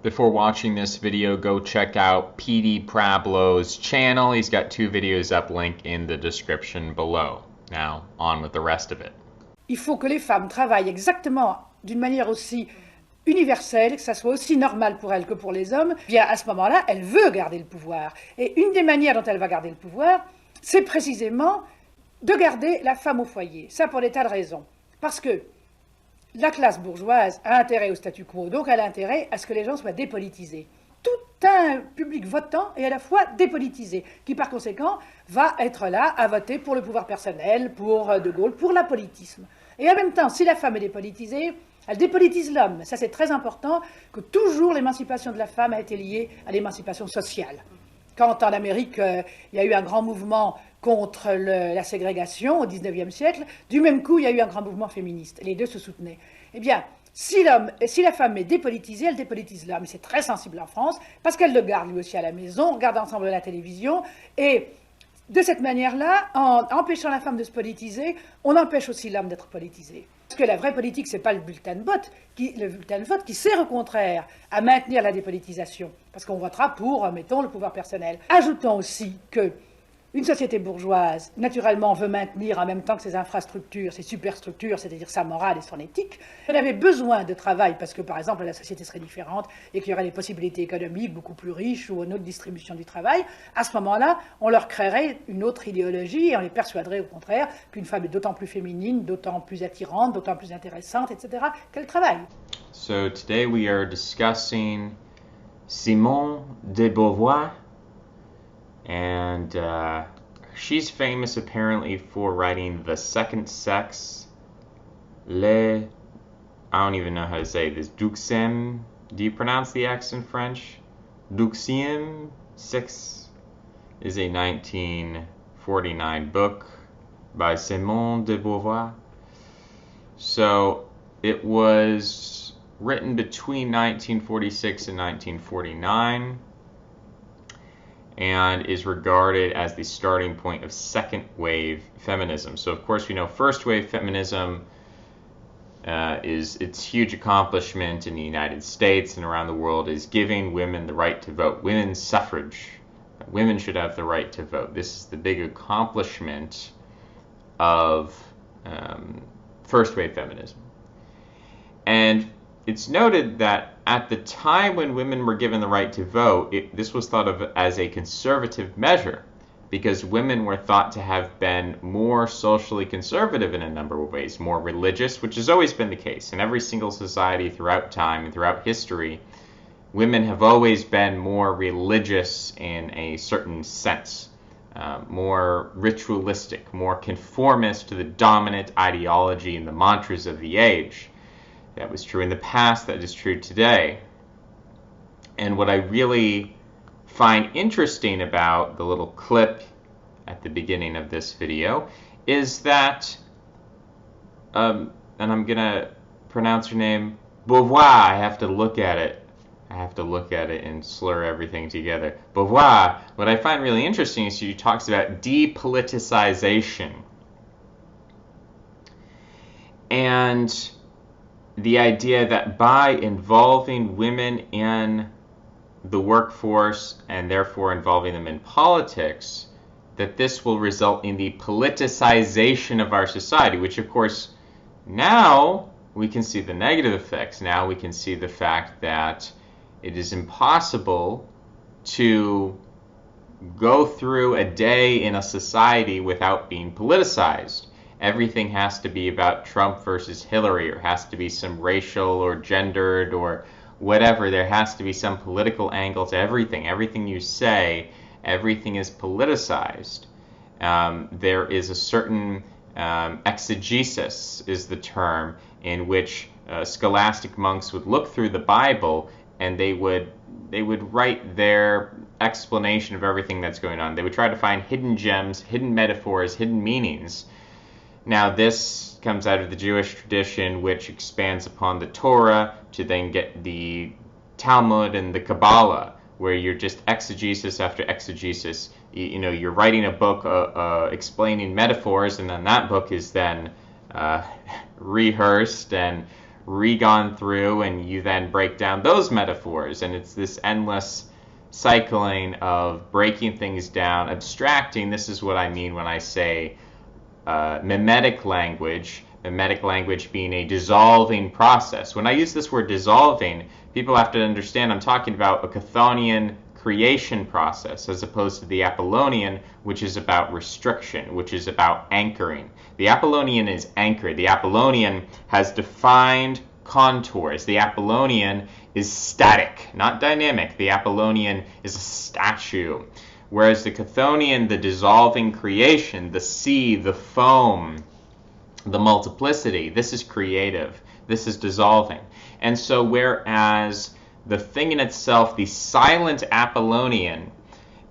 Before watching this video, go check out PD Prableau's channel. He's got 2 videos up, link in the description below. Now, on with the rest of it. Il faut que les femmes travaillent exactement d'une manière aussi universelle, que ça soit aussi normal pour elles que pour les hommes. Bien, à ce moment-là, elle veut garder le pouvoir. Et une des manières dont elle va garder le pouvoir, c'est précisément de garder la femme au foyer. Ça pour des tas de raisons. Parce que la classe bourgeoise a intérêt au statu quo, donc elle a intérêt à ce que les gens soient dépolitisés. Tout un public votant est à la fois dépolitisé, qui par conséquent va être là à voter pour le pouvoir personnel, pour De Gaulle, pour l'apolitisme. Et en même temps, si la femme est dépolitisée, elle dépolitise l'homme. Ça, c'est très important, que toujours l'émancipation de la femme a été liée à l'émancipation sociale. Quand en Amérique, il y a eu un grand mouvement contre la ségrégation au XIXe siècle, du même coup, il y a eu un grand mouvement féministe. Les deux se soutenaient. Eh bien, si la femme est dépolitisée, elle dépolitise l'homme. C'est très sensible en France, parce qu'elle le garde lui aussi à la maison, on regarde ensemble la télévision, et de cette manière-là, en empêchant la femme de se politiser, on empêche aussi l'homme d'être politisé. Parce que la vraie politique, ce n'est pas le bulletin de vote qui sert au contraire à maintenir la dépolitisation. Parce qu'on votera pour, mettons, le pouvoir personnel. Ajoutons aussi que une société bourgeoise, naturellement, veut maintenir en même temps que ses infrastructures, ses superstructures, c'est-à-dire sa morale et son éthique. Elle avait besoin de travail parce que, par exemple, la société serait différente et qu'il y aurait des possibilités économiques beaucoup plus riches ou une autre distribution du travail. À ce moment-là, on leur créerait une autre idéologie et on les persuaderait au contraire qu'une femme est d'autant plus féminine, d'autant plus attirante, d'autant plus intéressante, etc., qu'elle travaille. So today we are discussing Simone de Beauvoir. And she's famous apparently for writing The Second Sex, I don't even know how to say this, Duxem, do you pronounce the X in French? Duxiem 6 is a 1949 book by Simone de Beauvoir. So it was written between 1946 and 1949. And is regarded as the starting point of second wave feminism. So of course we know first wave feminism is its huge accomplishment in the United States and around the world is giving women the right to vote, women's suffrage. Women should have the right to vote. This is the big accomplishment of first wave feminism. And it's noted that at the time when women were given the right to vote, this was thought of as a conservative measure because women were thought to have been more socially conservative in a number of ways, more religious, which has always been the case. In every single society throughout time and throughout history, women have always been more religious in a certain sense, more ritualistic, more conformist to the dominant ideology and the mantras of the age. That was true in the past, that is true today. And what I really find interesting about the little clip at the beginning of this video is that, and I'm going to pronounce her name, Beauvoir, I have to look at it. I have to look at it and slur everything together. Beauvoir, what I find really interesting is she talks about depoliticization. And the idea that by involving women in the workforce and therefore involving them in politics, that this will result in the politicization of our society, which of course now we can see the negative effects. Now we can see the fact that it is impossible to go through a day in a society without being politicized. Everything has to be about Trump versus Hillary, or has to be some racial or gendered or whatever. There has to be some political angle to everything. Everything you say, everything is politicized. There is a certain exegesis is the term in which scholastic monks would look through the Bible and they would write their explanation of everything that's going on. They would try to find hidden gems, hidden metaphors, hidden meanings. Now this comes out of the Jewish tradition, which expands upon the Torah to then get the Talmud and the Kabbalah, where you're just exegesis after exegesis. You know, you're writing a book explaining metaphors, and then that book is then rehearsed and re-gone through, and you then break down those metaphors, and it's this endless cycling of breaking things down, abstracting. This is what I mean when I say mimetic language being a dissolving process. When I use this word dissolving, people have to understand I'm talking about a Chthonian creation process as opposed to the Apollonian, which is about restriction, which is about anchoring. The Apollonian is anchored. The Apollonian has defined contours. The Apollonian is static, not dynamic. The Apollonian is a statue. Whereas the Chthonian, the dissolving creation, the sea, the foam, the multiplicity, this is creative. This is dissolving. And so whereas the thing in itself, the silent Apollonian,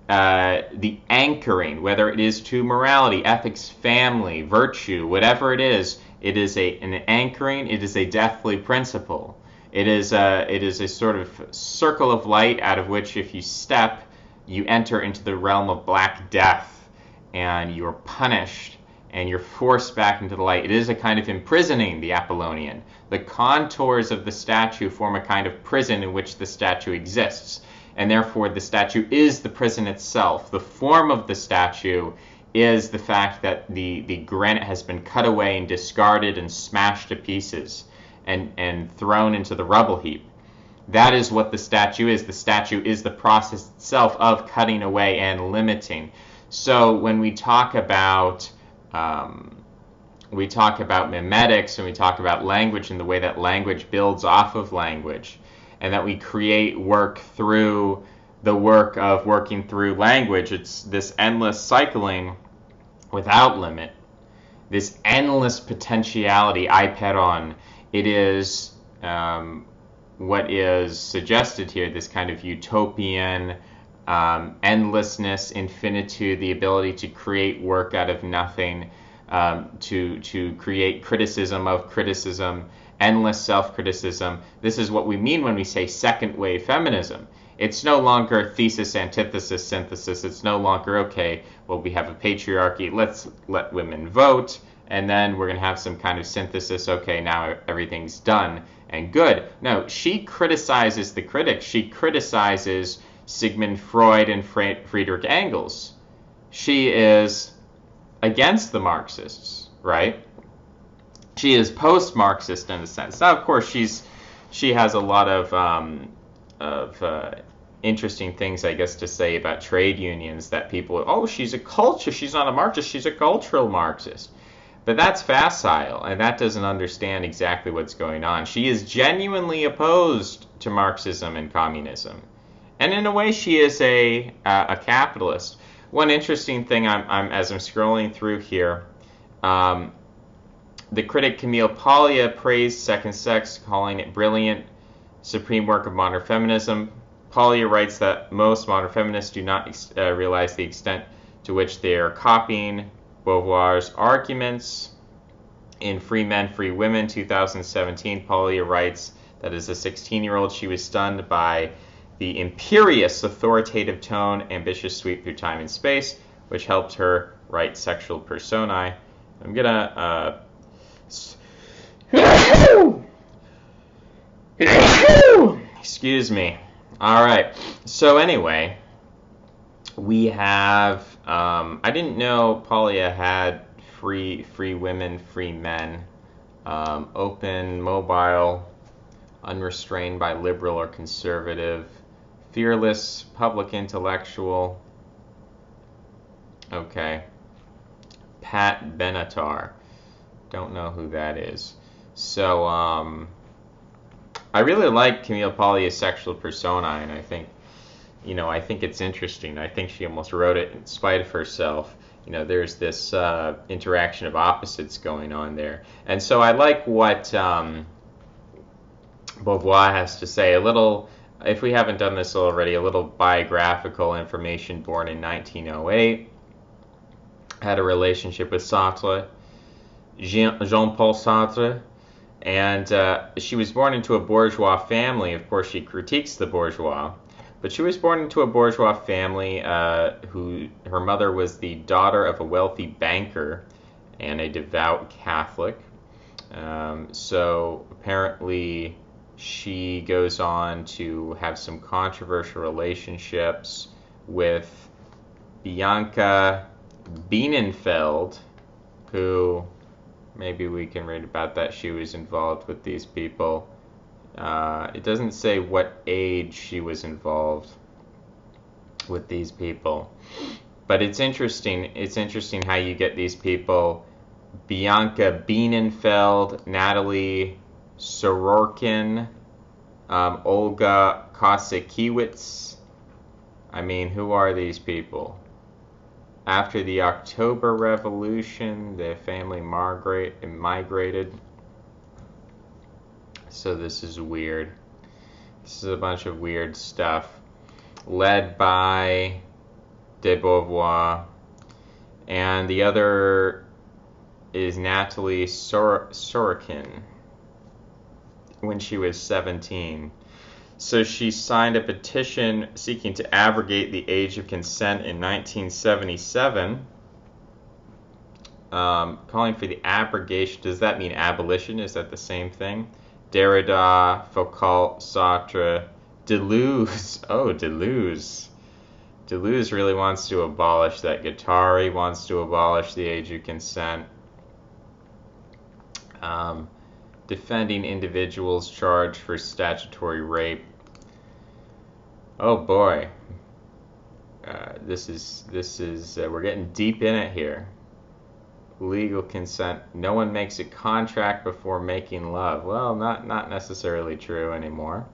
the anchoring, whether it is to morality, ethics, family, virtue, whatever it is an anchoring, it is a deathly principle. It is a sort of circle of light out of which if you step, you enter into the realm of black death, and you're punished, and you're forced back into the light. It is a kind of imprisoning, the Apollonian. The contours of the statue form a kind of prison in which the statue exists, and therefore the statue is the prison itself. The form of the statue is the fact that the granite has been cut away and discarded and smashed to pieces and thrown into the rubble heap. That is what the statue is. The statue is the process itself of cutting away and limiting. So when we talk about mimetics, and we talk about language and the way that language builds off of language, and that we create work through the work of working through language. It's this endless cycling without limit, this endless potentiality, aiperon. It is what is suggested here, this kind of utopian endlessness, infinitude, the ability to create work out of nothing, to create criticism of criticism, endless self-criticism. This is what we mean when we say second wave feminism. It's no longer thesis, antithesis, synthesis. It's no longer, okay, well, we have a patriarchy, let's let women vote, and then we're going to have some kind of synthesis, okay, now everything's done and good. No, she criticizes the critics. She criticizes Sigmund Freud and Friedrich Engels. She is against the Marxists, right? She is post-Marxist in a sense. Now, of course, she has a lot of interesting things, I guess, to say about trade unions that people, oh, she's not a Marxist, she's a cultural Marxist. But that's facile, and that doesn't understand exactly what's going on. She is genuinely opposed to Marxism and communism. And in a way, she is a capitalist. One interesting thing, as I'm scrolling through here, the critic Camille Paglia praised Second Sex, calling it brilliant, supreme work of modern feminism. Paglia writes that most modern feminists do not realize the extent to which they are copying Beauvoir's arguments. In Free Men, Free Women, 2017, Paglia writes that as a 16-year-old, she was stunned by the imperious, authoritative tone, ambitious sweep through time and space, which helped her write sexual personae. I'm gonna excuse me. All right. So anyway, we have. I didn't know Paglia had free women, free men, open, mobile, unrestrained by liberal or conservative, fearless, public intellectual. Okay. Pat Benatar. Don't know who that is. So, I really like Camille Paglia's sexual persona, and I think it's interesting. I think she almost wrote it in spite of herself. There's this interaction of opposites going on there. And so I like what Beauvoir has to say. A little, if we haven't done this already, a little biographical information. Born in 1908. Had a relationship with Sartre, Jean-Paul Sartre. And she was born into a bourgeois family. Of course, she critiques the bourgeois. But she was born into a bourgeois family her mother was the daughter of a wealthy banker and a devout Catholic. So apparently she goes on to have some controversial relationships with Bianca Bienenfeld, who maybe we can read about that. She was involved with these people. It doesn't say what age she was involved with these people. But it's interesting. It's interesting how you get these people: Bianca Bienenfeld, Natalie Sorokin, Olga Kosakiewicz. I mean, who are these people? After the October Revolution, the family migrated. So this is weird. This is a bunch of weird stuff. Led by de Beauvoir. And the other is Natalie Sorokin when she was 17. So she signed a petition seeking to abrogate the age of consent in 1977, calling for the abrogation. Does that mean abolition? Is that the same thing? Derrida, Foucault, Sartre, Deleuze. Oh, Deleuze. Deleuze really wants to abolish that. Guattari wants to abolish the age of consent. Defending individuals charged for statutory rape. Oh boy, this is we're getting deep in it here. Legal consent. No one makes a contract before making love. Well, not necessarily true anymore.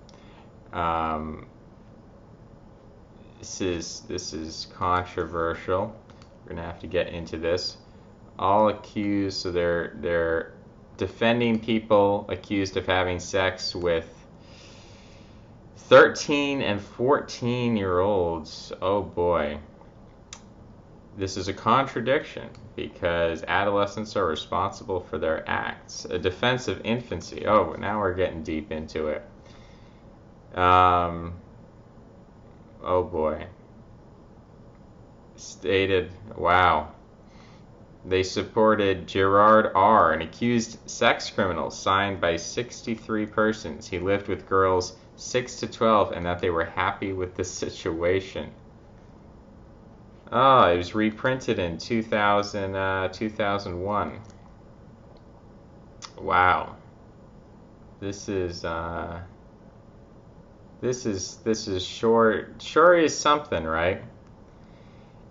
This is controversial. We're gonna have to get into this. All accused, so they're defending people accused of having sex with 13 and 14-year-olds. Oh boy. This is a contradiction because adolescents are responsible for their acts. A defense of infancy. Oh, now we're getting deep into it. Oh boy. Stated, wow. They supported Gerard R., an accused sex criminal signed by 63 persons. He lived with girls 6 to 12 and that they were happy with the situation. Oh, it was reprinted in 2001. Wow. This is sure is something, right?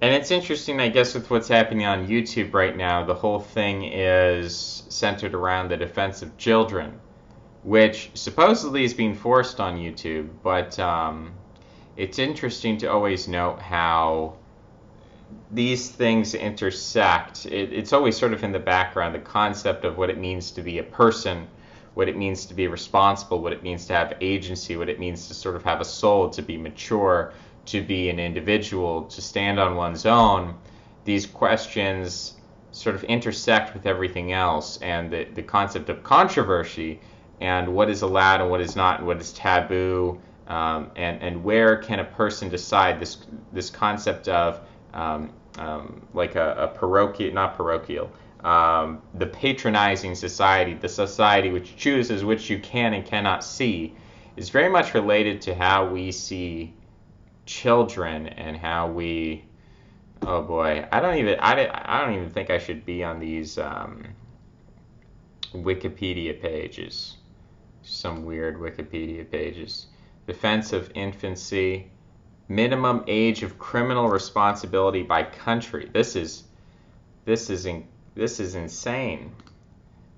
And it's interesting, I guess, with what's happening on YouTube right now. The whole thing is centered around the defense of children, which supposedly is being forced on YouTube. But it's interesting to always note how these things intersect. It's always sort of in the background, the concept of what it means to be a person, what it means to be responsible, what it means to have agency, what it means to sort of have a soul, to be mature, to be an individual, to stand on one's own. These questions sort of intersect with everything else, and the concept of controversy and what is allowed and what is not and what is taboo, and where can a person decide this concept of like a parochial, not parochial, the patronizing society, the society which chooses which you can and cannot see, is very much related to how we see children and how we, oh boy, I don't even think I should be on these Wikipedia pages. Some weird Wikipedia pages. Defense of infancy. Minimum age of criminal responsibility by country. This is insane.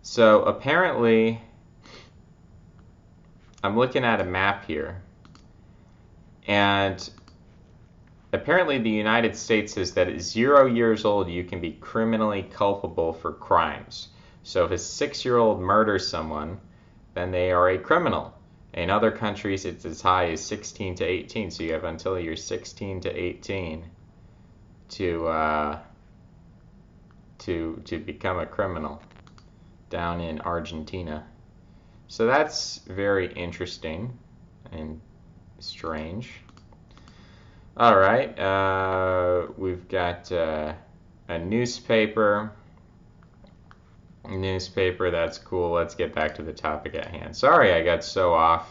So apparently, I'm looking at a map here, and apparently the United States says that at 0 years old you can be criminally culpable for crimes. So if a 6-year-old murders someone, then they are a criminal. In other countries, it's as high as 16 to 18, so you have until you're 16 to 18 to become a criminal down in Argentina. So that's very interesting and strange. All right, we've got a newspaper Newspaper, that's cool. Let's get back to the topic at hand. Sorry, I got so off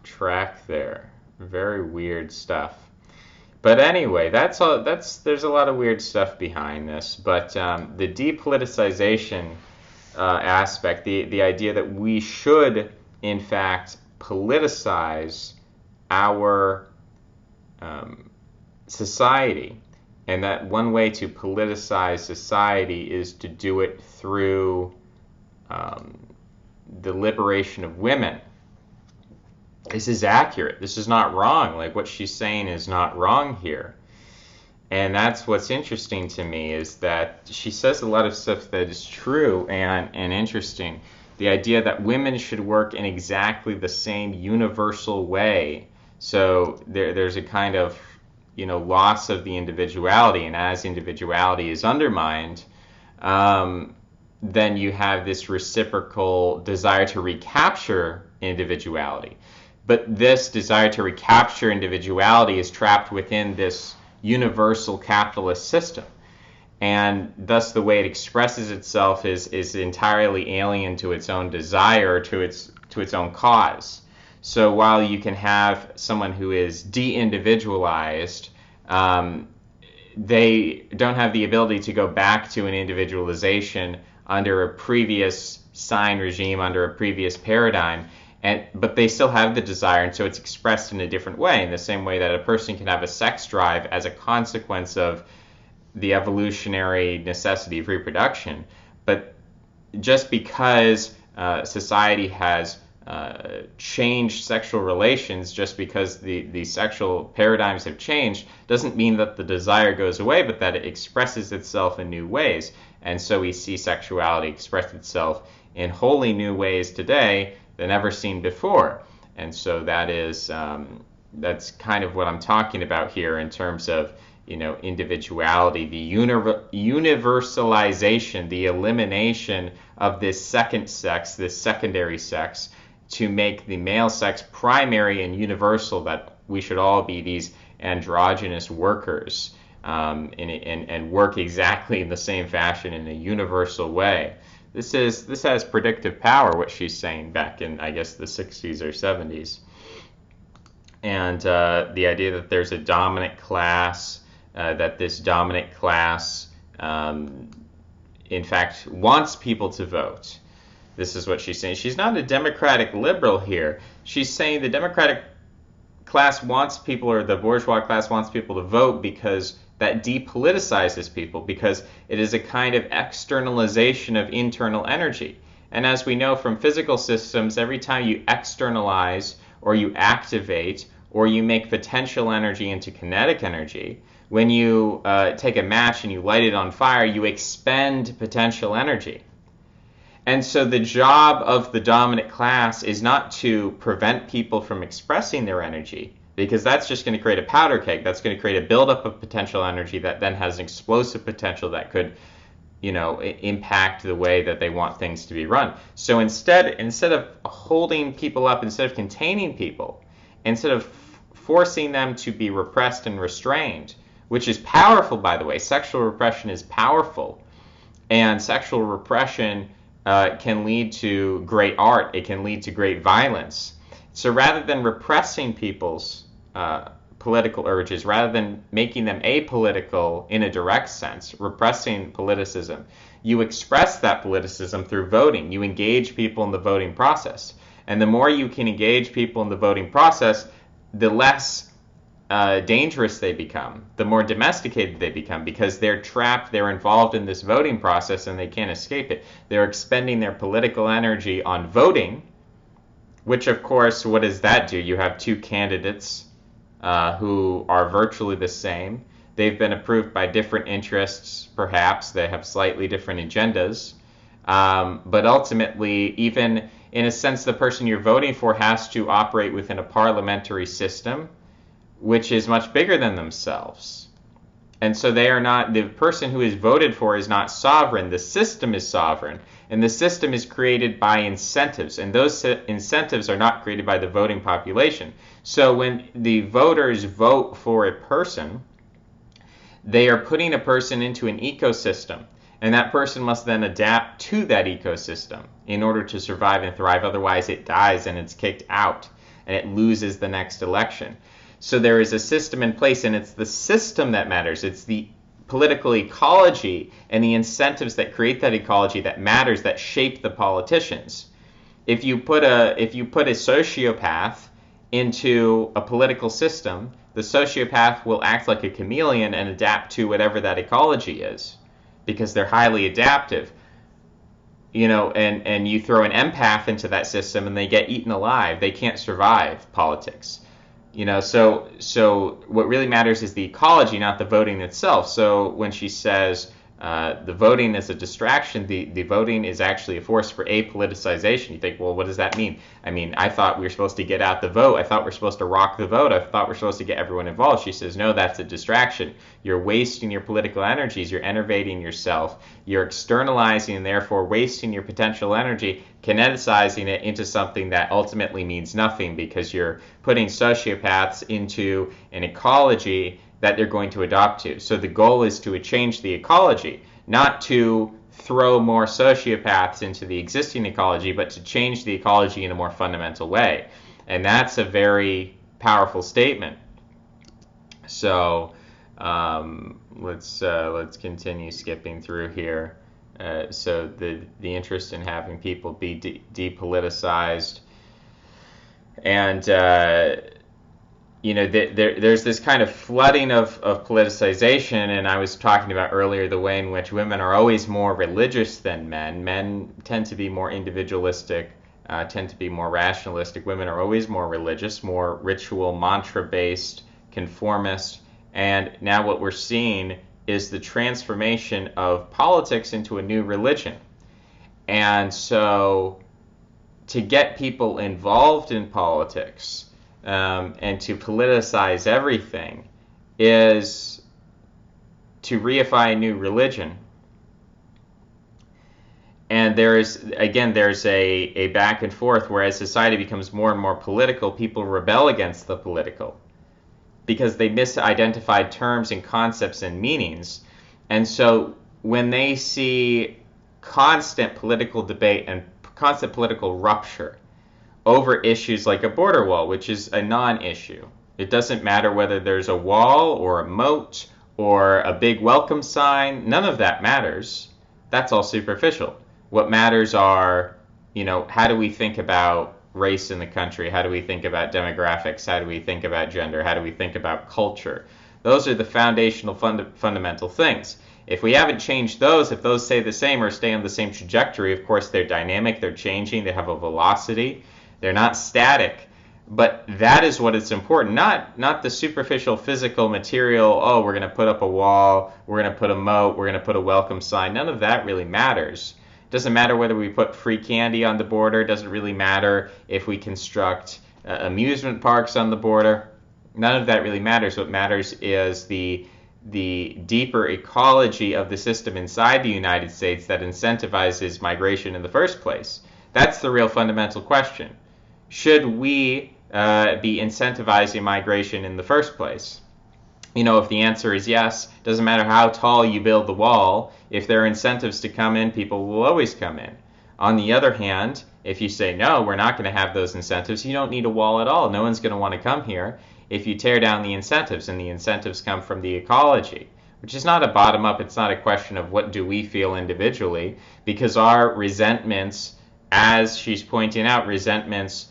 track there. Very weird stuff. But anyway, that's all. There's a lot of weird stuff behind this. But the depoliticization aspect, the idea that we should, in fact, politicize our society, and that one way to politicize society is to do it through the liberation of women. This is accurate. This is not wrong. Like, what she's saying is not wrong here. And that's what's interesting to me, is that she says a lot of stuff that is true and interesting. The idea that women should work in exactly the same universal way. So there's a kind of, loss of the individuality. And as individuality is undermined, then you have this reciprocal desire to recapture individuality. But this desire to recapture individuality is trapped within this universal capitalist system. And thus the way it expresses itself is entirely alien to its own desire, to its own cause. So while you can have someone who is de-individualized, they don't have the ability to go back to an individualization under a previous sign regime, under a previous paradigm. But they still have the desire, and so it's expressed in a different way, in the same way that a person can have a sex drive as a consequence of the evolutionary necessity of reproduction. But just because society has changed sexual relations, just because the sexual paradigms have changed, doesn't mean that the desire goes away, but that it expresses itself in new ways. And so we see sexuality express itself in wholly new ways today than ever seen before. And so that's kind of what I'm talking about here in terms of individuality, the universalization, the elimination of this second sex, this secondary sex, to make the male sex primary and universal, that we should all be these androgynous workers and work exactly in the same fashion in a universal way. This has predictive power, what she's saying back in, I guess, the 60s or 70s. And the idea that there's a dominant class, that this dominant class, in fact, wants people to vote. This is what she's saying. She's not a democratic liberal here. She's saying the democratic class wants people, or the bourgeois class wants people to vote because that depoliticizes people, because it is a kind of externalization of internal energy. And as we know from physical systems, every time you externalize or you activate or you make potential energy into kinetic energy, when you take a match and you light it on fire, you expend potential energy. And so the job of the dominant class is not to prevent people from expressing their energy, because that's just going to create a powder keg. That's going to create a buildup of potential energy that then has an explosive potential that could, impact the way that they want things to be run. So instead of holding people up, instead of containing people, instead of forcing them to be repressed and restrained, which is powerful, by the way. Sexual repression is powerful, and sexual repression can lead to great art. It can lead to great violence. So rather than repressing people's political urges, rather than making them apolitical in a direct sense, repressing politicism, you express that politicism through voting. You engage people in the voting process. And the more you can engage people in the voting process, the less dangerous they become, the more domesticated they become, because they're trapped, they're involved in this voting process and they can't escape it. They're expending their political energy on voting, which, of course, what does that do? You have two candidates who are virtually the same. They've been approved by different interests, perhaps. They have slightly different agendas. But ultimately, even in a sense, the person you're voting for has to operate within a parliamentary system, which is much bigger than themselves. And so they are not, the person who is voted for is not sovereign. The system is sovereign. And the system is created by incentives. And those incentives are not created by the voting population. So when the voters vote for a person, they are putting a person into an ecosystem. And that person must then adapt to that ecosystem in order to survive and thrive. Otherwise, it dies and it's kicked out and it loses the next election. So there is a system in place, and it's the system that matters. It's the political ecology and the incentives that create that ecology that matters, that shape the politicians. If you put a sociopath into a political system, the sociopath will act like a chameleon and adapt to whatever that ecology is, because they're highly adaptive. And you throw an empath into that system and they get eaten alive. They can't survive politics. So what really matters is the ecology, not the voting itself. So when she says the voting is a distraction, the voting is actually a force for apoliticization. You think, well, what does that mean? I mean, I thought we were supposed to get out the vote. I thought we're supposed to rock the vote. I thought we're supposed to get everyone involved. She says, no, that's a distraction. You're wasting your political energies. You're enervating yourself. You're externalizing and therefore wasting your potential energy, kineticizing it into something that ultimately means nothing, because you're putting sociopaths into an ecology that they're going to adopt to. So the goal is to change the ecology, not to throw more sociopaths into the existing ecology, but to change the ecology in a more fundamental way. And that's a very powerful statement. So let's continue skipping through here. So the interest in having people be depoliticized, and there's this kind of flooding of politicization, and I was talking about earlier the way in which women are always more religious than men. Men tend to be more individualistic, tend to be more rationalistic. Women are always more religious, more ritual, mantra-based, conformist. And now what we're seeing is the transformation of politics into a new religion. And so to get people involved in politics, and to politicize everything, is to reify a new religion. And there's a back and forth where, as society becomes more and more political, people rebel against the political because they misidentified terms and concepts and meanings. And so when they see constant political debate and constant political rupture over issues like a border wall, which is a non-issue. It doesn't matter whether there's a wall or a moat or a big welcome sign. None of that matters. That's all superficial. What matters are, how do we think about race in the country? How do we think about demographics? How do we think about gender? How do we think about culture? Those are the foundational fundamental things. If we haven't changed those, if those stay the same or stay on the same trajectory, of course they're dynamic, they're changing, they have a velocity. They're not static, but that is what is important, not the superficial physical material, we're going to put up a wall, we're going to put a moat, we're going to put a welcome sign. None of that really matters. It doesn't matter whether we put free candy on the border. It doesn't really matter if we construct amusement parks on the border. None of that really matters. What matters is the deeper ecology of the system inside the United States that incentivizes migration in the first place. That's the real fundamental question. Should we be incentivizing migration in the first place? If the answer is yes, doesn't matter how tall you build the wall, if there are incentives to come in, people will always come in. On the other hand, if you say, no, we're not going to have those incentives, you don't need a wall at all. No one's going to want to come here if you tear down the incentives, and the incentives come from the ecology, which is not a bottom-up. It's not a question of what do we feel individually, because our resentments, as she's pointing out, resentments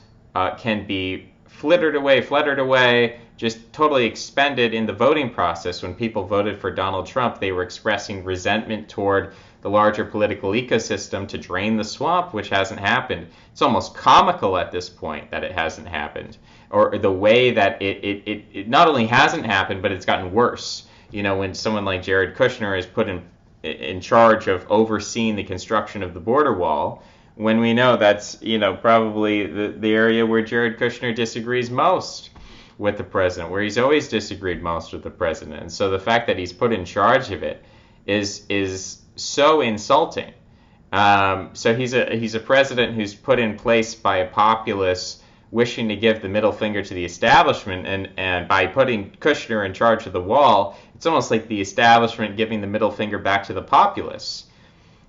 can be fluttered away, just totally expended in the voting process. When people voted for Donald Trump, they were expressing resentment toward the larger political ecosystem to drain the swamp, which hasn't happened. It's almost comical at this point that it hasn't happened, or the way that it not only hasn't happened, but it's gotten worse. When someone like Jared Kushner is put in charge of overseeing the construction of the border wall, when we know that's probably the area where Jared Kushner disagrees most with the president, where he's always disagreed most with the president. And so the fact that he's put in charge of it is so insulting. So he's a president who's put in place by a populace wishing to give the middle finger to the establishment, and by putting Kushner in charge of the wall, it's almost like the establishment giving the middle finger back to the populace.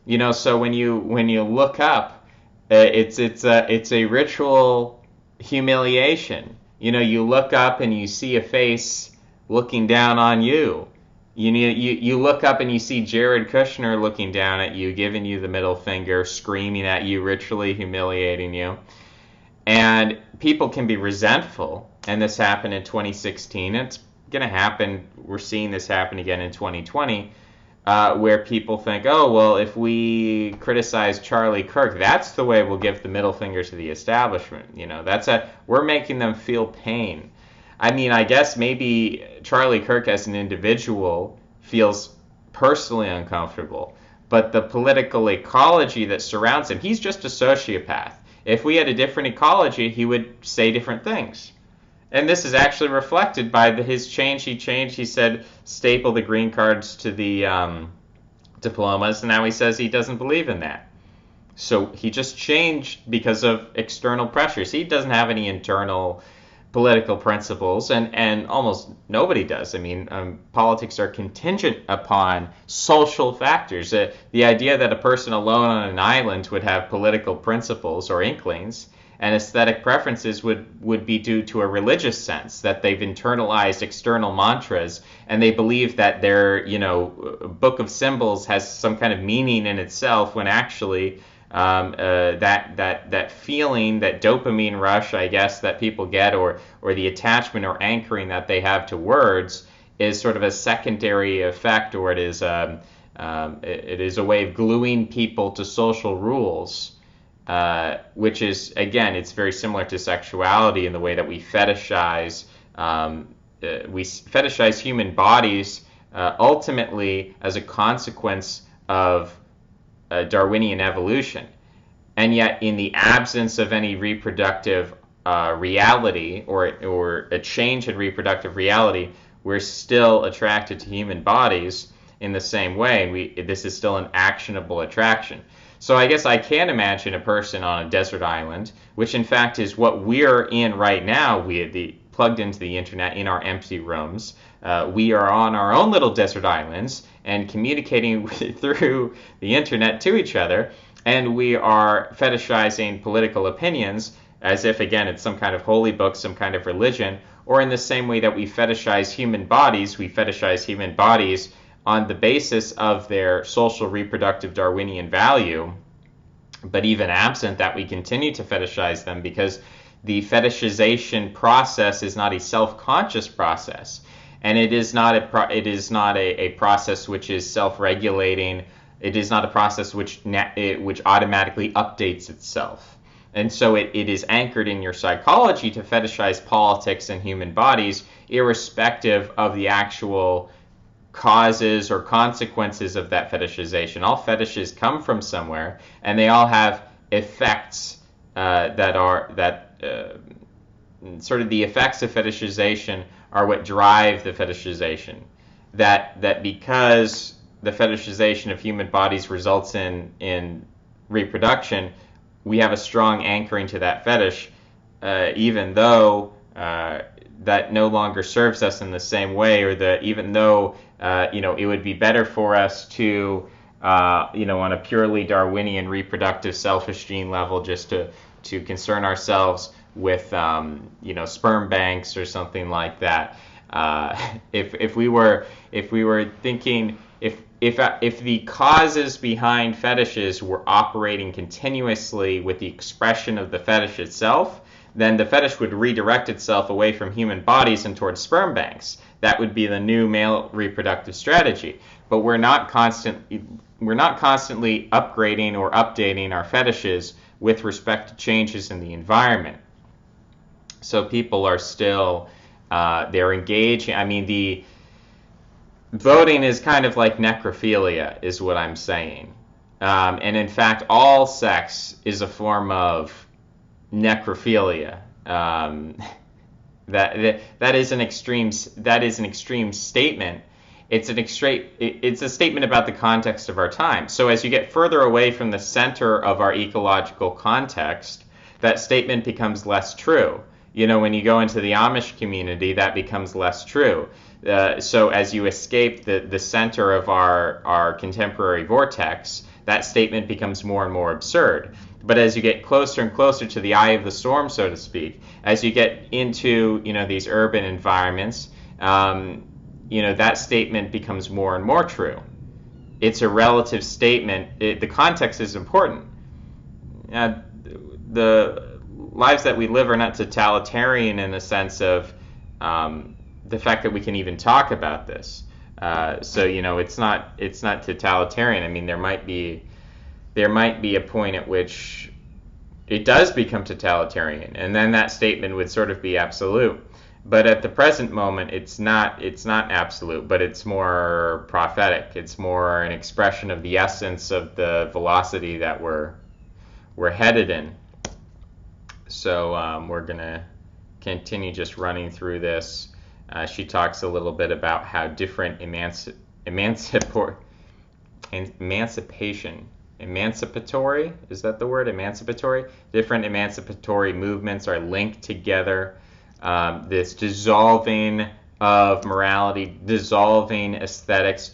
So when you look up, it's a ritual humiliation. You look up and you see a face looking down on you. You look up and you see Jared Kushner looking down at you, giving you the middle finger, screaming at you, ritually humiliating you. And people can be resentful, and this happened in 2016. It's going to happen. We're seeing this happen again in 2020, where people think, oh, well, if we criticize Charlie Kirk, that's the way we'll give the middle finger to the establishment. We're making them feel pain. I mean, I guess maybe Charlie Kirk as an individual feels personally uncomfortable, but the political ecology that surrounds him, he's just a sociopath. If we had a different ecology, he would say different things. And this is actually reflected by his change. He said, staple the green cards to the diplomas, and now he says he doesn't believe in that. So he just changed because of external pressures. He doesn't have any internal political principles, and almost nobody does. I mean, politics are contingent upon social factors. The idea that a person alone on an island would have political principles or inklings and aesthetic preferences would be due to a religious sense, that they've internalized external mantras and they believe that their book of symbols has some kind of meaning in itself, when actually that feeling, that dopamine rush, I guess, that people get, or the attachment or anchoring that they have to words, is sort of a secondary effect, or it is a way of gluing people to social rules, which is, again, it's very similar to sexuality in the way that we fetishize human bodies, ultimately as a consequence of Darwinian evolution. And yet, in the absence of any reproductive reality, or a change in reproductive reality, we're still attracted to human bodies in the same way. This is still an actionable attraction. So I guess I can imagine a person on a desert island, which in fact is what we're in right now. We plugged into the internet in our empty rooms. We are on our own little desert islands and communicating through the internet to each other, and we are fetishizing political opinions as if, again, it's some kind of holy book, some kind of religion, or in the same way that we fetishize human bodies on the basis of their social reproductive Darwinian value. But even absent that, we continue to fetishize them because the fetishization process is not a self-conscious process. And it is not a process which is self-regulating. It is not a process which automatically updates itself. And so it is anchored in your psychology to fetishize politics and human bodies, irrespective of the actual causes or consequences of that fetishization. All fetishes come from somewhere, and they all have effects sort of the effects of fetishization are what drive the fetishization. That because the fetishization of human bodies results in reproduction, we have a strong anchoring to that fetish, even though that no longer serves us in the same way, or even though it would be better for us to on a purely Darwinian reproductive selfish gene level, just to concern ourselves with sperm banks or something like that. If we were thinking, if the causes behind fetishes were operating continuously with the expression of the fetish itself, then the fetish would redirect itself away from human bodies and towards sperm banks. That would be the new male reproductive strategy. But we're not constantly upgrading or updating our fetishes with respect to changes in the environment. So people are still they're engaging. I mean, the voting is kind of like necrophilia, is what I'm saying. And in fact, all sex is a form of necrophilia. That is an extreme statement. It's a statement about the context of our time. So as you get further away from the center of our ecological context, that statement becomes less true. When you go into the Amish community, that becomes less true. So as you escape the center of our contemporary vortex, that statement becomes more and more absurd. But as you get closer and closer to the eye of the storm, so to speak, as you get into, these urban environments, that statement becomes more and more true. It's a relative statement. The context is important. The lives that we live are not totalitarian in the sense of the fact that we can even talk about this. So it's not totalitarian. I mean, there might be a point at which it does become totalitarian, and then that statement would sort of be absolute. But at the present moment, it's not absolute, but it's more prophetic. It's more an expression of the essence of the velocity that we're headed in. So we're gonna continue just running through this. She talks a little bit about how different emancipatory, is that the word? Emancipatory? Different emancipatory movements are linked together. This dissolving of morality, dissolving aesthetics,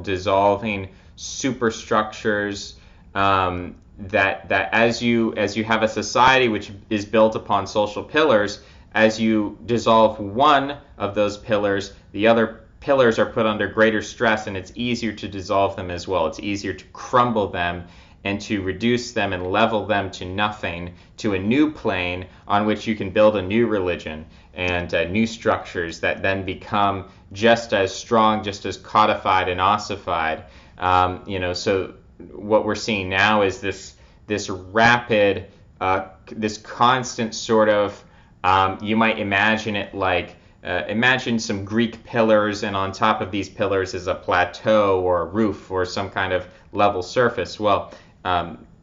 dissolving superstructures, that as you have a society which is built upon social pillars, as you dissolve one of those pillars, the other pillars are put under greater stress, and it's easier to dissolve them as well. It's easier to crumble them and to reduce them and level them to nothing, to a new plane on which you can build a new religion and new structures that then become just as strong, just as codified and ossified. So what we're seeing now is this rapid, this constant sort of, you might imagine it like, imagine some Greek pillars, and on top of these pillars is a plateau or a roof or some kind of level surface. Well,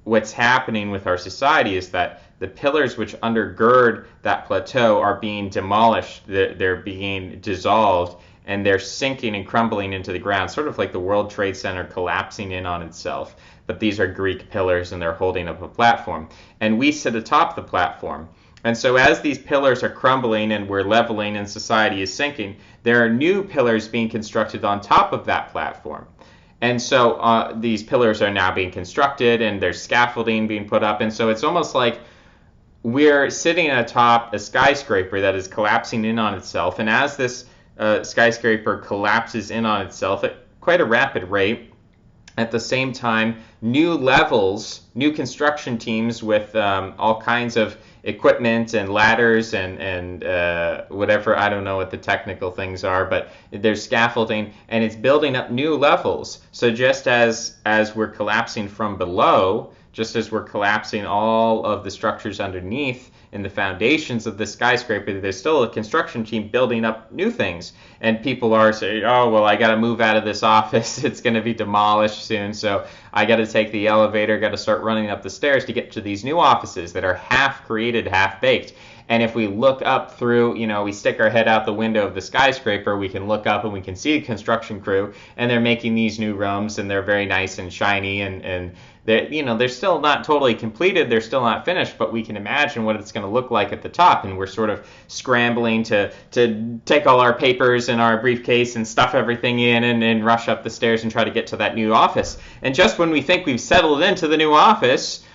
what's happening with our society is that the pillars which undergird that plateau are being demolished, they're being dissolved, and they're sinking and crumbling into the ground, sort of like the World Trade Center collapsing in on itself. But these are Greek pillars, and they're holding up a platform. And we sit atop the platform. And so as these pillars are crumbling and we're leveling and society is sinking, there are new pillars being constructed on top of that platform. And so these pillars are now being constructed, and there's scaffolding being put up. And so it's almost like we're sitting atop a skyscraper that is collapsing in on itself. And as this skyscraper collapses in on itself at quite a rapid rate, at the same time, new levels, new construction teams with all kinds of equipment and ladders and whatever, I don't know what the technical things are, but there's scaffolding, and it's building up new levels. So just as we're collapsing from below, just as we're collapsing all of the structures underneath in the foundations of the skyscraper, there's still a construction team building up new things. And people are saying, oh, well, I got to move out of this office. It's going to be demolished soon. So I got to take the elevator, got to start running up the stairs to get to these new offices that are half created, half baked. And if we look up through, we stick our head out the window of the skyscraper, we can look up and we can see a construction crew, and they're making these new rooms, and they're very nice and shiny, and they're still not totally completed, they're still not finished, but we can imagine what it's going to look like at the top, and we're sort of scrambling to take all our papers and our briefcase and stuff everything in and rush up the stairs and try to get to that new office. And just when we think we've settled into the new office,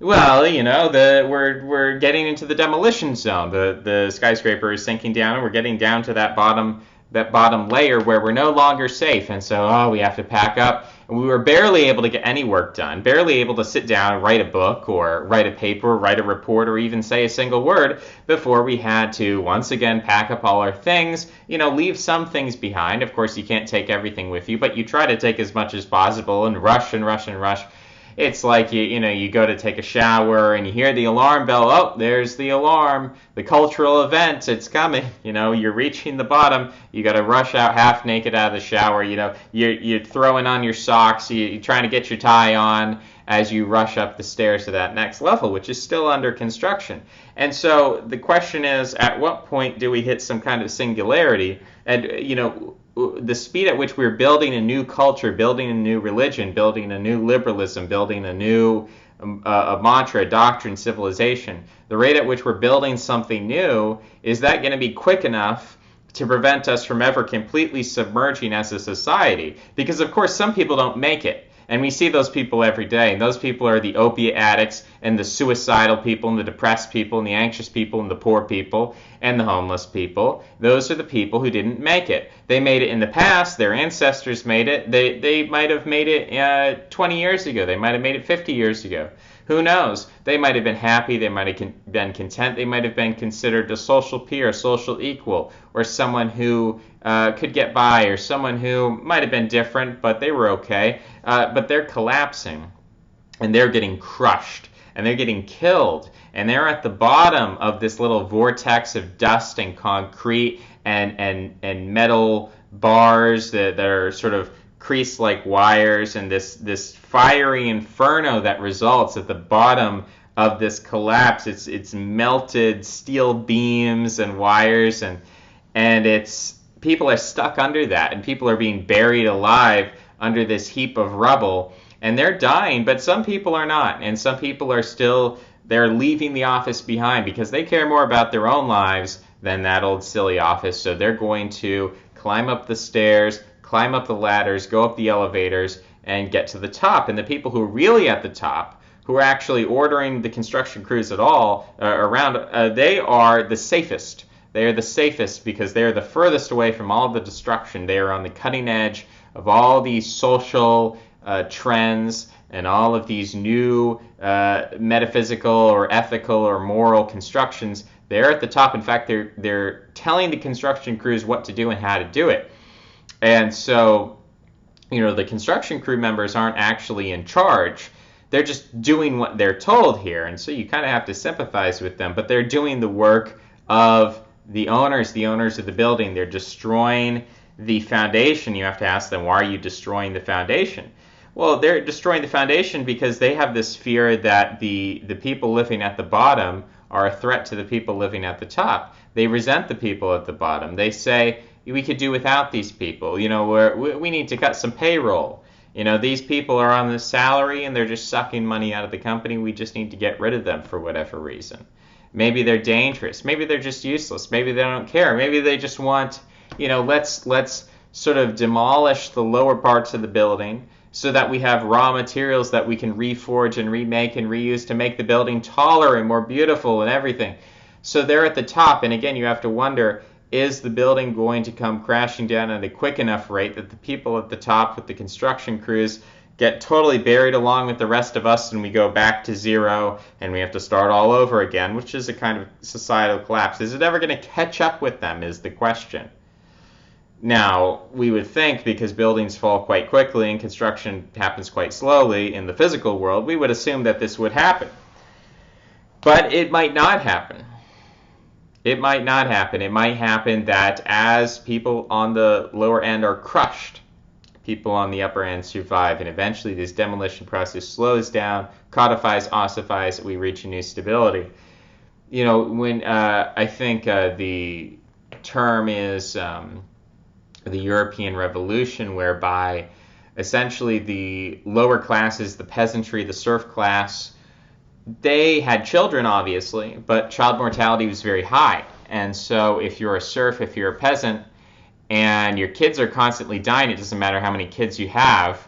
well, we're getting into the demolition zone. The skyscraper is sinking down, and we're getting down to that bottom layer where we're no longer safe. And so, we have to pack up. And we were barely able to get any work done, barely able to sit down and write a book or write a paper or write a report or even say a single word before we had to once again pack up all our things, leave some things behind. Of course, you can't take everything with you, but you try to take as much as possible and rush and rush and rush. It's like you go to take a shower and you hear the alarm bell. Oh, there's the alarm. The cultural event, it's coming. You're reaching the bottom. You got to rush out half naked out of the shower. You're throwing on your socks. You're trying to get your tie on as you rush up the stairs to that next level, which is still under construction. And so the question is, at what point do we hit some kind of singularity? And the speed at which we're building a new culture, building a new religion, building a new liberalism, building a new a mantra, a doctrine, civilization, the rate at which we're building something new, is that going to be quick enough to prevent us from ever completely submerging as a society? Because, of course, some people don't make it. And we see those people every day. And those people are the opiate addicts and the suicidal people and the depressed people and the anxious people and the poor people and the homeless people. Those are the people who didn't make it. They made it in the past. Their ancestors made it. They might have made it 20 years ago. They might have made it 50 years ago. Who knows? They might have been happy. They might have been content. They might have been considered a social peer, a social equal, or someone who could get by, or someone who might have been different, but they were okay. But they're collapsing, and they're getting crushed, and they're getting killed, and they're at the bottom of this little vortex of dust and concrete and metal bars that are sort of creased like wires, and this fiery inferno that results at the bottom of this collapse. It's melted steel beams and wires, and it's people are stuck under that, and people are being buried alive under this heap of rubble, and they're dying, but some people are not, and some people are still, they're leaving the office behind because they care more about their own lives than that old silly office. So they're going to climb up the stairs, climb up the ladders, go up the elevators, and get to the top. And the people who are really at the top, who are actually ordering the construction crews at all around, they are the safest. They are the safest because they are the furthest away from all the destruction. They are on the cutting edge of all these social trends and all of these new metaphysical or ethical or moral constructions. They're at the top. In fact, they're telling the construction crews what to do and how to do it. And so, the construction crew members aren't actually in charge. They're just doing what they're told here. And so you kind of have to sympathize with them. But they're doing the work of the owners of the building. They're destroying the foundation. You have to ask them, why are you destroying the foundation? Well, they're destroying the foundation because they have this fear that the people living at the bottom are a threat to the people living at the top. They resent the people at the bottom. They say, we could do without these people. We need to cut some payroll. These people are on this salary and they're just sucking money out of the company. We just need to get rid of them for whatever reason. Maybe they're dangerous. Maybe they're just useless. Maybe they don't care. Maybe they just want, let's sort of demolish the lower parts of the building so that we have raw materials that we can reforge and remake and reuse to make the building taller and more beautiful and everything. So they're at the top, and again, you have to wonder, is the building going to come crashing down at a quick enough rate that the people at the top with the construction crews get totally buried along with the rest of us, and we go back to zero and we have to start all over again, which is a kind of societal collapse. Is it ever going to catch up with them is the question. Now, we would think, because buildings fall quite quickly and construction happens quite slowly in the physical world, we would assume that this would happen. But it might not happen. It might not happen. It might happen that as people on the lower end are crushed, people on the upper end survive, and eventually this demolition process slows down, codifies, ossifies, we reach a new stability. When I think the term is the European Revolution, whereby essentially the lower classes, the peasantry, the serf class, they had children, obviously, but child mortality was very high. And so if you're a serf, if you're a peasant, and your kids are constantly dying, it doesn't matter how many kids you have,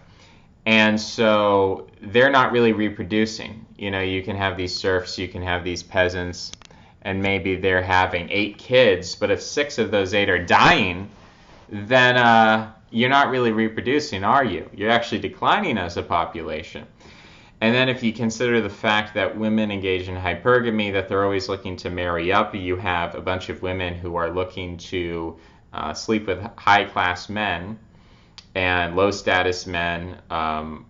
and so they're not really reproducing. You can have these serfs, you can have these peasants, and maybe they're having 8 kids, but if 6 of those 8 are dying, then you're not really reproducing, are you? You're actually declining as a population. And then if you consider the fact that women engage in hypergamy, that they're always looking to marry up, you have a bunch of women who are looking to sleep with high-class men, and low-status men are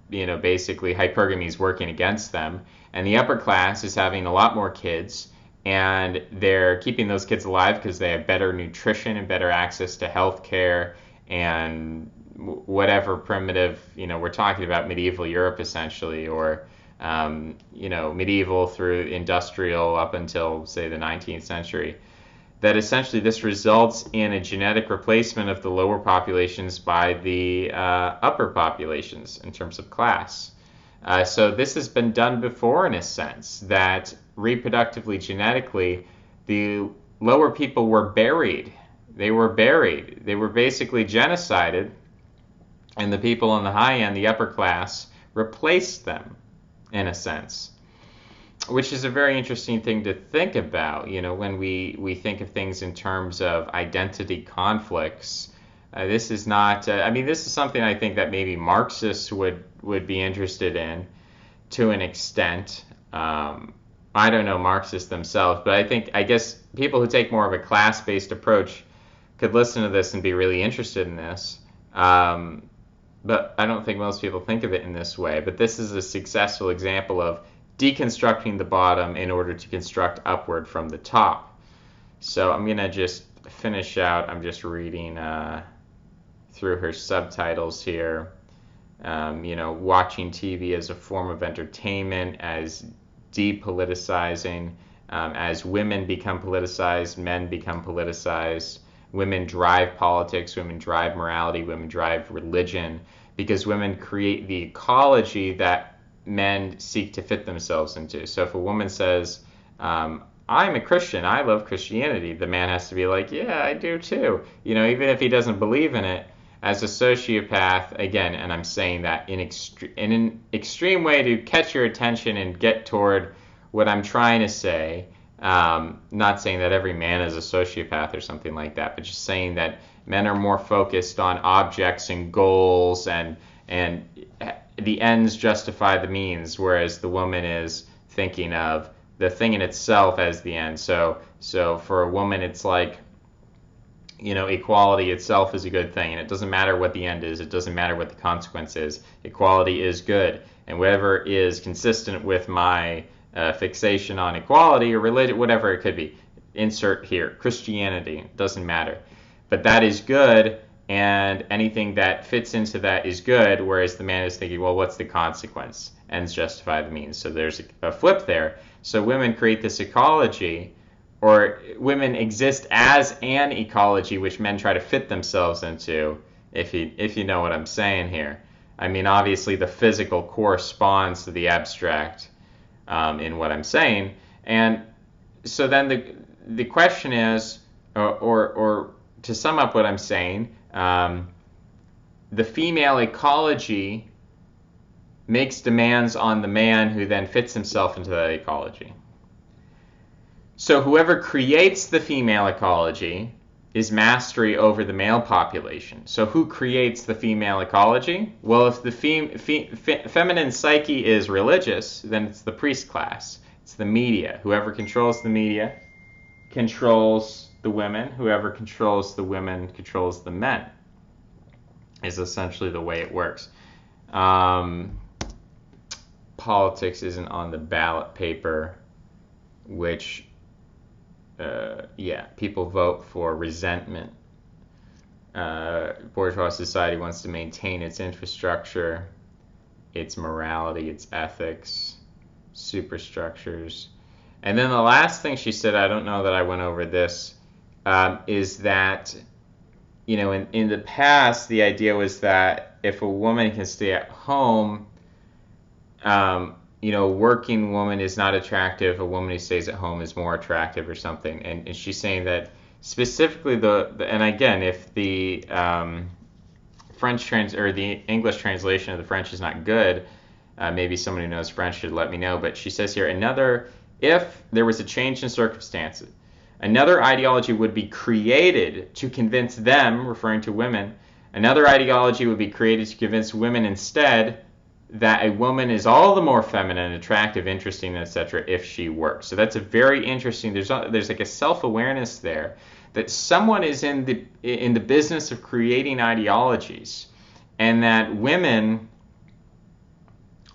basically hypergamy is working against them. And the upper class is having a lot more kids, and they're keeping those kids alive because they have better nutrition and better access to health care and whatever primitive, we're talking about medieval Europe essentially, or, medieval through industrial up until, say, the 19th century, that essentially this results in a genetic replacement of the lower populations by the upper populations in terms of class. So this has been done before in a sense, that reproductively, genetically, the lower people were buried. They were buried. They were basically genocided. And the people on the high end, the upper class, replaced them in a sense, which is a very interesting thing to think about. You know, when we think of things in terms of identity conflicts, this is not, I mean, this is something I think that maybe Marxists would be interested in to an extent. I don't know Marxists themselves, but I guess people who take more of a class-based approach could listen to this and be really interested in this. But I don't think most people think of it in this way. But this is a successful example of deconstructing the bottom in order to construct upward from the top. So I'm going to just finish out. I'm just reading through her subtitles here. You know, watching TV as a form of entertainment, as depoliticizing, as women become politicized, men become politicized. Women drive politics, women drive morality, women drive religion, because women create the ecology that men seek to fit themselves into. So if a woman says, I'm a Christian, I love Christianity, the man has to be like, yeah, I do too. You know, even if he doesn't believe in it. As a sociopath, again, and I'm saying that in an extreme way to catch your attention and get toward what I'm trying to say, not saying that every man is a sociopath or something like that, but just saying that men are more focused on objects and goals, and the ends justify the means, whereas the woman is thinking of the thing in itself as the end. So for a woman, it's like, you know, equality itself is a good thing, and it doesn't matter what the end is, it doesn't matter what the consequence is. Equality is good, and whatever is consistent with my fixation on equality or religion, whatever it could be, insert here, Christianity, doesn't matter. But that is good, and anything that fits into that is good, whereas the man is thinking, well, what's the consequence? Ends justify the means. So there's a flip there. So women create this ecology, or women exist as an ecology which men try to fit themselves into, if you know what I'm saying here. I mean, obviously the physical corresponds to the abstract in what I'm saying. And so then the question is, or to sum up what I'm saying, the female ecology makes demands on the man who then fits himself into that ecology. So whoever creates the female ecology is mastery over the male population. So who creates the female ecology? Well, if the feminine psyche is religious, then it's the priest class. It's the media. Whoever controls the media controls the women. Whoever controls the women controls the men, is essentially the way it works. Politics isn't on the ballot paper, which people vote for resentment. Bourgeois society wants to maintain its infrastructure, its morality, its ethics, superstructures. And then the last thing she said, I don't know that I went over this, is that, you know, in the past, the idea was that if a woman can stay at home, you know, working woman is not attractive. A woman who stays at home is more attractive or something. And she's saying that specifically and again, if the the English translation of the French is not good, maybe someone who knows French should let me know. But she says here, if there was a change in circumstances, another ideology would be created to convince them, referring to women, another ideology would be created to convince women instead that a woman is all the more feminine, attractive, interesting, etc. if she works. So that's a very interesting, there's like a self-awareness there that someone is in the business of creating ideologies, and that women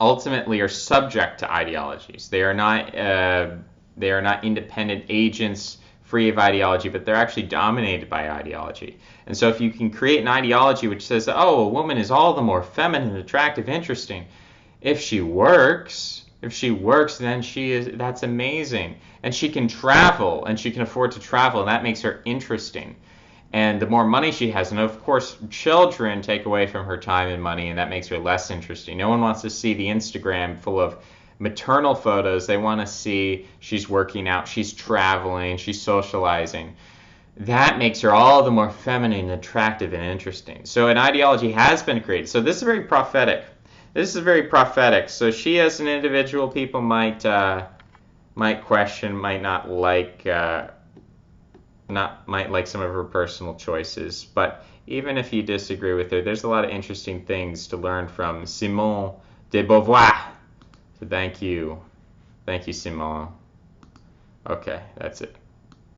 ultimately are subject to ideologies. They are not independent agents free of ideology, but they're actually dominated by ideology. And so if you can create an ideology which says, oh, a woman is all the more feminine, attractive, interesting, if she works, then that's amazing. And she can travel, and she can afford to travel, and that makes her interesting. And the more money she has, and of course children take away from her time and money, and that makes her less interesting. No one wants to see the Instagram full of maternal photos. They want to see she's working out, she's traveling, she's socializing. that makes her all the more feminine, attractive, and interesting. So an ideology has been created. So this is very prophetic. This is very prophetic. So she, as an individual, people might question, might not like some of her personal choices. But even if you disagree with her, there's a lot of interesting things to learn from Simone de Beauvoir. So thank you, Simone. Okay, that's it.